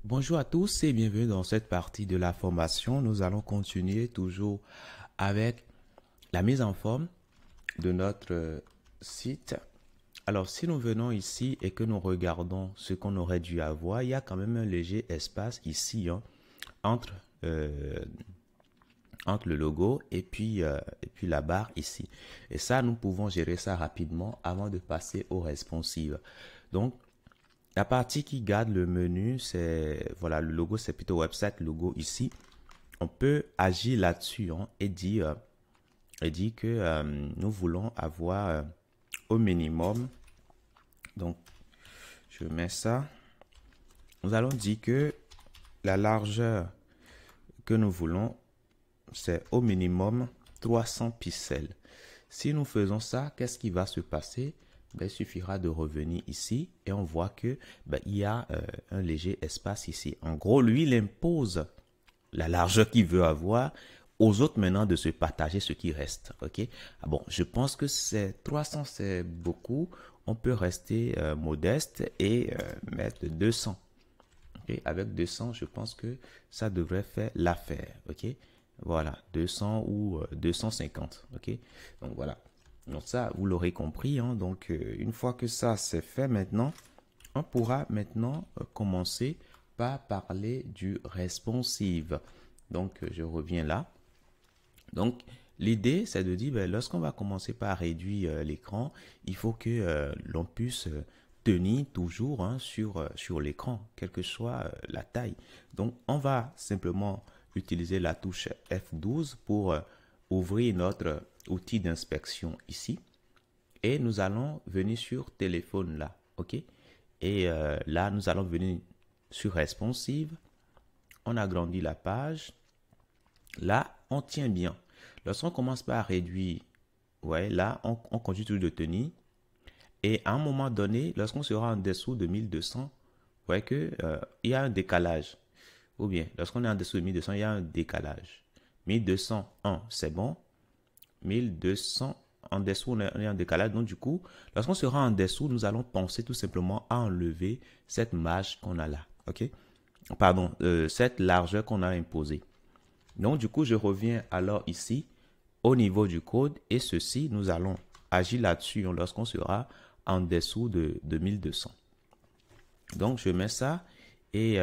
Bonjour à tous et bienvenue dans cette partie de la formation. Nous allons continuer toujours avec la mise en forme de notre site. Alors, si nous venons ici et que nous regardons ce qu'on aurait dû avoir, il y a quand même un léger espace ici entre, euh, entre le logo et puis la barre ici. Et ça, nous pouvons gérer ça rapidement avant de passer au responsive. Donc, la partie qui garde le menu, c'est voilà, le logo, c'est plutôt website logo ici. On peut agir là-dessus et dire que nous voulons avoir au minimum. Donc, je mets ça. Nous allons dire que la largeur que nous voulons, c'est au minimum 300 pixels. Si nous faisons ça, qu'est-ce qui va se passer? Ben, il suffira de revenir ici et on voit que il y a un léger espace ici. En gros, lui, il impose la largeur qu'il veut avoir aux autres maintenant de se partager ce qui reste. Ok. Ah bon, je pense que c'est 300, c'est beaucoup. On peut rester modeste et mettre 200. Okay. Avec 200, je pense que ça devrait faire l'affaire. Ok. Voilà, 200 ou 250. Ok. Donc voilà. Donc ça, vous l'aurez compris. Donc une fois que ça c'est fait maintenant, on pourra maintenant commencer par parler du responsive. Donc je reviens là. Donc l'idée c'est de dire, lorsqu'on va commencer par réduire l'écran, il faut que l'on puisse tenir toujours sur l'écran, quelle que soit la taille. Donc on va simplement utiliser la touche F12 pour ouvrir notre outil d'inspection ici. Et nous allons venir sur téléphone là. OK? Et là, nous allons venir sur responsive. On agrandit la page. Là, on tient bien. Lorsqu'on commence par réduire, ouais, là, on continue toujours de tenir. Et à un moment donné, lorsqu'on sera en dessous de 1200, vous voyez que, il y a un décalage. Ou bien, lorsqu'on est en dessous de 1200, il y a un décalage. 1201, c'est bon. 1200, en dessous, on est en décalage. Donc, du coup, lorsqu'on sera en dessous, nous allons penser tout simplement à enlever cette marge qu'on a là. OK? Pardon, cette largeur qu'on a imposée. Donc, du coup, je reviens alors ici au niveau du code et ceci, nous allons agir là-dessus lorsqu'on sera en dessous de 1200. Donc, je mets ça et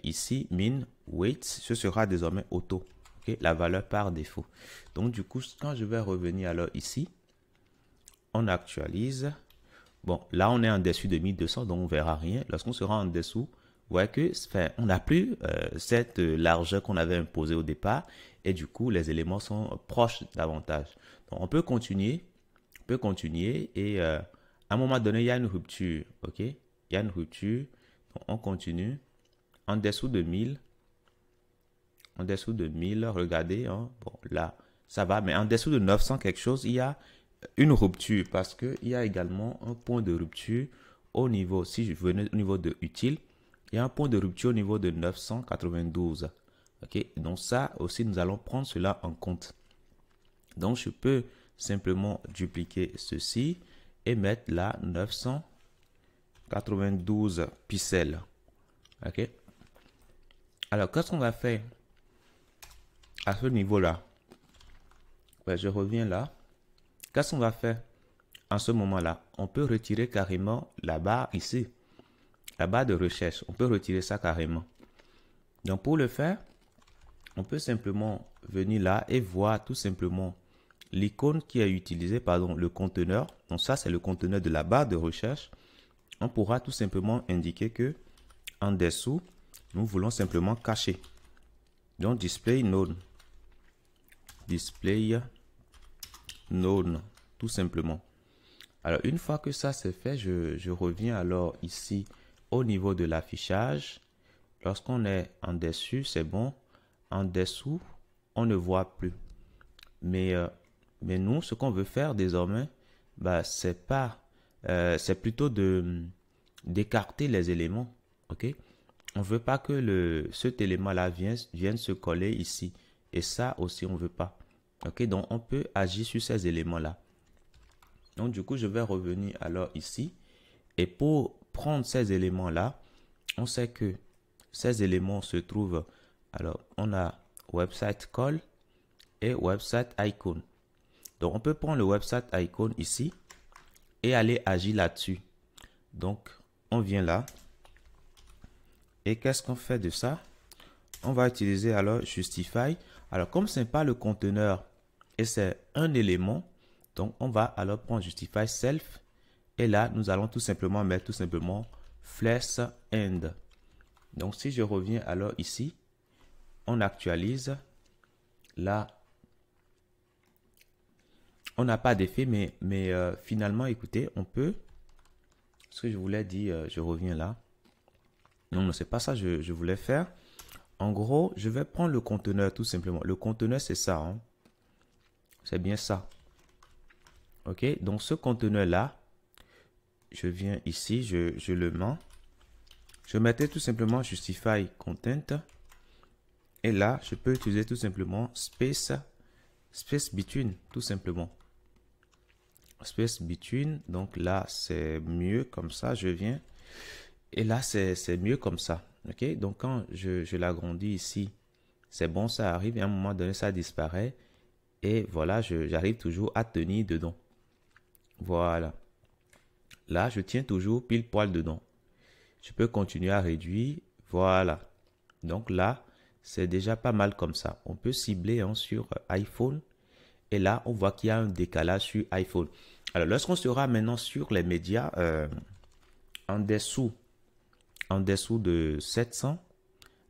ici, min weight, ce sera désormais auto. Okay? La valeur par défaut. Donc, du coup, quand je vais revenir alors ici, on actualise. Bon, là, on est en dessous de 1200, donc on ne verra rien. Lorsqu'on sera en dessous, vous voyez que on n'a plus cette largeur qu'on avait imposée au départ. Et du coup, les éléments sont proches davantage. Donc, on peut continuer. Et à un moment donné, il y a une rupture. OK? Il y a une rupture. Donc, on continue. En dessous de 1000. En dessous de 1000, regardez. Bon, là, ça va. Mais en dessous de 900 quelque chose, il y a une rupture parce qu'il y a également un point de rupture au niveau, si je venais au niveau de utile, il y a un point de rupture au niveau de 992. OK? Donc ça aussi, nous allons prendre cela en compte. Donc je peux simplement dupliquer ceci et mettre là 992 pixels. OK? Alors, qu'est-ce qu'on va faire à ce niveau-là? Je reviens là. Qu'est-ce qu'on va faire en ce moment-là? On peut retirer carrément la barre ici, la barre de recherche. On peut retirer ça carrément. Donc pour le faire, on peut simplement venir là et voir tout simplement l'icône qui est utilisée, pardon, le conteneur. Donc ça, c'est le conteneur de la barre de recherche. On pourra tout simplement indiquer que en dessous, nous voulons simplement cacher. Donc display none. Display none, tout simplement. Alors, une fois que ça c'est fait, je reviens alors ici au niveau de l'affichage. Lorsqu'on est en dessus, c'est bon. En dessous, on ne voit plus. Mais nous, ce qu'on veut faire désormais, c'est plutôt d'écarter les éléments. OK? On veut pas que cet élément-là vienne se coller ici. Et ça aussi, on veut pas. OK? Donc, on peut agir sur ces éléments-là. Donc, du coup, je vais revenir alors ici. Et pour prendre ces éléments-là, on sait que ces éléments se trouvent. Alors, on a website call et website icon. Donc, on peut prendre le website icon ici et aller agir là-dessus. Donc, on vient là. Et qu'est-ce qu'on fait de ça? On va utiliser alors Justify. Alors, comme ce n'est pas le conteneur et c'est un élément, donc on va alors prendre Justify Self. Et là, nous allons tout simplement mettre Flex End. Donc, si je reviens alors ici, on actualise. Là, on n'a pas d'effet, mais finalement, écoutez, on peut. Ce que je voulais dire, je reviens là. Non, c'est pas ça que je voulais faire. En gros, je vais prendre le conteneur tout simplement. Le conteneur, c'est ça. Hein. C'est bien ça. OK, donc ce conteneur-là, je viens ici, je le mets. Je mettais tout simplement Justify Content. Et là, je peux utiliser tout simplement Space Between, tout simplement. Space Between, donc là, c'est mieux comme ça, je viens. Et là, c'est mieux comme ça. OK, donc quand je l'agrandis ici, c'est bon, ça arrive. Et à un moment donné, ça disparaît. Et voilà, j'arrive toujours à tenir dedans. Voilà. Là, je tiens toujours pile poil dedans. Je peux continuer à réduire. Voilà. Donc là, c'est déjà pas mal comme ça. On peut cibler hein, sur iPhone. Et là, on voit qu'il y a un décalage sur iPhone. Alors, lorsqu'on sera maintenant sur les médias en dessous de 700,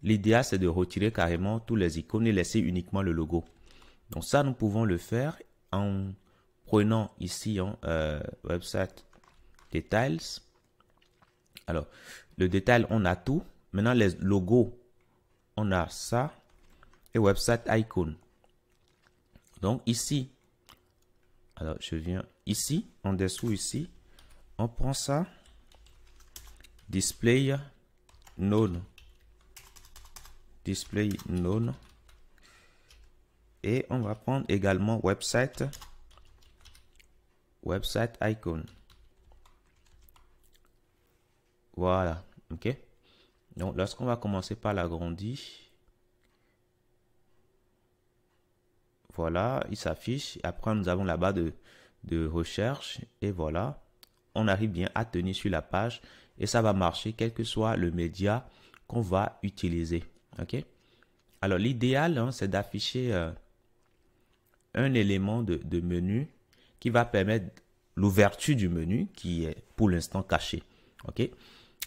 l'idéal, c'est de retirer carrément tous les icônes et laisser uniquement le logo. Donc ça, nous pouvons le faire en prenant ici Website Details. Alors, le détail, on a tout. Maintenant, les logos, on a ça. Et Website Icon. Donc ici, alors je viens ici, en dessous ici. On prend ça. Display None. Display None. Et on va prendre également Website Icon. Voilà, ok. Donc, lorsqu'on va commencer par l'agrandir, voilà, il s'affiche. Après, nous avons la barre de recherche. Et voilà, on arrive bien à tenir sur la page. Et ça va marcher, quel que soit le média qu'on va utiliser. Ok. Alors, l'idéal, hein, c'est d'afficher un élément de menu qui va permettre l'ouverture du menu qui est pour l'instant caché. Ok.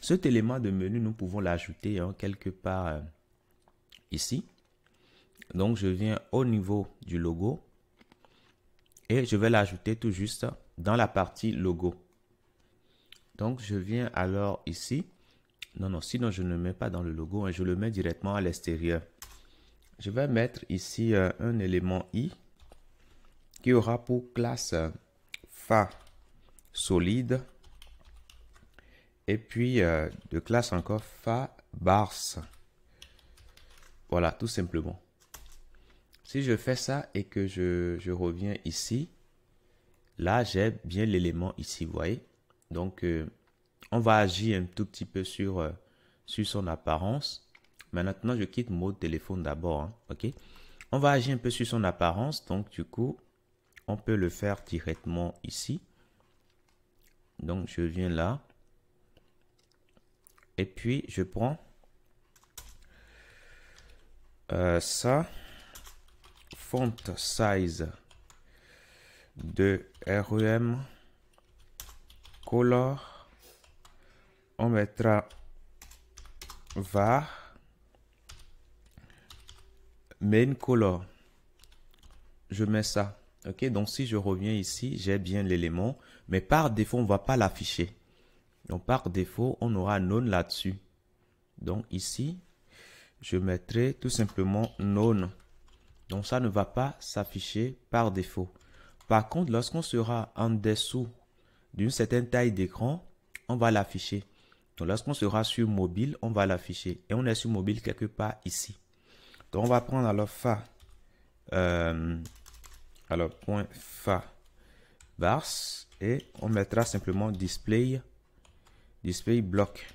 Cet élément de menu, nous pouvons l'ajouter hein, quelque part ici. Donc, je viens au niveau du logo et je vais l'ajouter tout juste dans la partie logo. Donc, je viens alors ici. Non, sinon je ne le mets pas dans le logo, hein, je le mets directement à l'extérieur. Je vais mettre ici un élément i qui aura pour classe fa solide. Et puis, de classe encore fa bars. Voilà, tout simplement. Si je fais ça et que je reviens ici, là, j'ai bien l'élément ici, vous voyez. Donc, on va agir un tout petit peu sur son apparence. Mais maintenant, je quitte mode téléphone d'abord. Hein, ok. On va agir un peu sur son apparence. Donc, du coup, on peut le faire directement ici. Donc, je viens là. Et puis, je prends ça. Font size de REM. Color. On mettra var. Main color. Je mets ça. Ok, donc si je reviens ici, j'ai bien l'élément. Mais par défaut, on ne va pas l'afficher. Donc, par défaut, on aura none là-dessus. Donc, ici, je mettrai tout simplement none. Donc, ça ne va pas s'afficher par défaut. Par contre, lorsqu'on sera en dessous d'une certaine taille d'écran, on va l'afficher. Donc, lorsqu'on sera sur mobile, on va l'afficher. Et on est sur mobile quelque part ici. Donc, on va prendre alors fa. Alors, point fa bars. Et on mettra simplement display block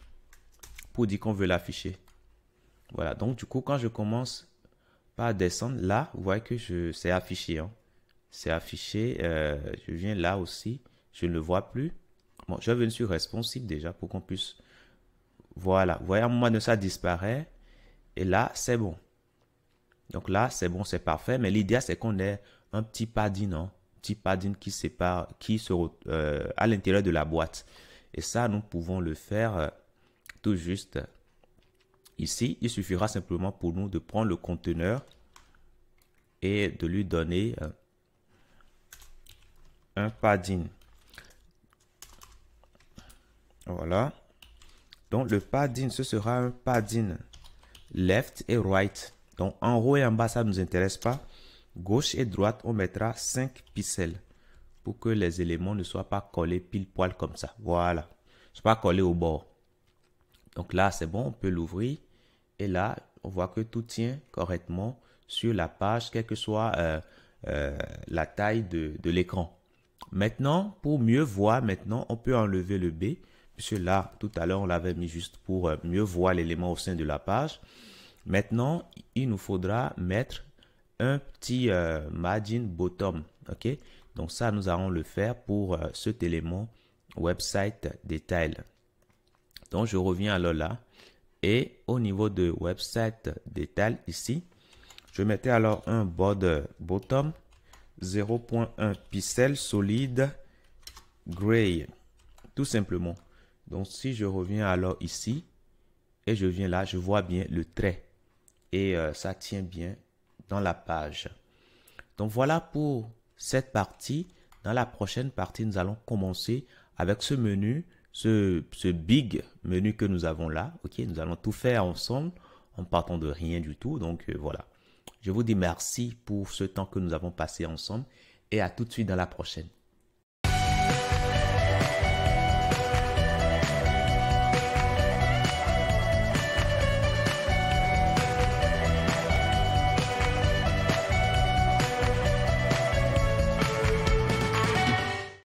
pour dire qu'on veut l'afficher. Voilà, donc du coup, quand je commence par descendre, là, vous voyez que c'est affiché, hein. C'est affiché, je viens là aussi, je ne le vois plus. Bon, je vais venir sur responsive déjà pour qu'on puisse... Voilà, vous voyez, à un moment donné, ça disparaît. Et là, c'est bon. Donc là, c'est bon, c'est parfait. Mais l'idée, c'est qu'on ait un petit padding, hein, petit padding qui sépare, à l'intérieur de la boîte. Et ça, nous pouvons le faire tout juste ici. Il suffira simplement pour nous de prendre le conteneur et de lui donner un padding. Voilà. Donc le padding, ce sera un padding left et right. Donc en haut et en bas, ça ne nous intéresse pas. Gauche et droite, on mettra 5 pixels pour que les éléments ne soient pas collés pile poil comme ça. Voilà. Ne soient pas collés au bord. Donc là, c'est bon, on peut l'ouvrir. Et là, on voit que tout tient correctement sur la page, quelle que soit la taille de l'écran. Maintenant, pour mieux voir, maintenant, on peut enlever le B. Puisque là, tout à l'heure, on l'avait mis juste pour mieux voir l'élément au sein de la page. Maintenant, il nous faudra mettre un petit margin bottom. OK? Donc ça, nous allons le faire pour cet élément website detail. Donc, je reviens alors là. Et au niveau de website detail ici, je mettais alors un border bottom 0.1 pixel solide gray. Tout simplement. Donc, si je reviens alors ici et je viens là, je vois bien le trait. Et ça tient bien dans la page. Donc, voilà pour cette partie. Dans la prochaine partie, nous allons commencer avec ce menu, ce big menu que nous avons là. OK, nous allons tout faire ensemble en partant de rien du tout. Donc, voilà. Je vous dis merci pour ce temps que nous avons passé ensemble et à tout de suite dans la prochaine.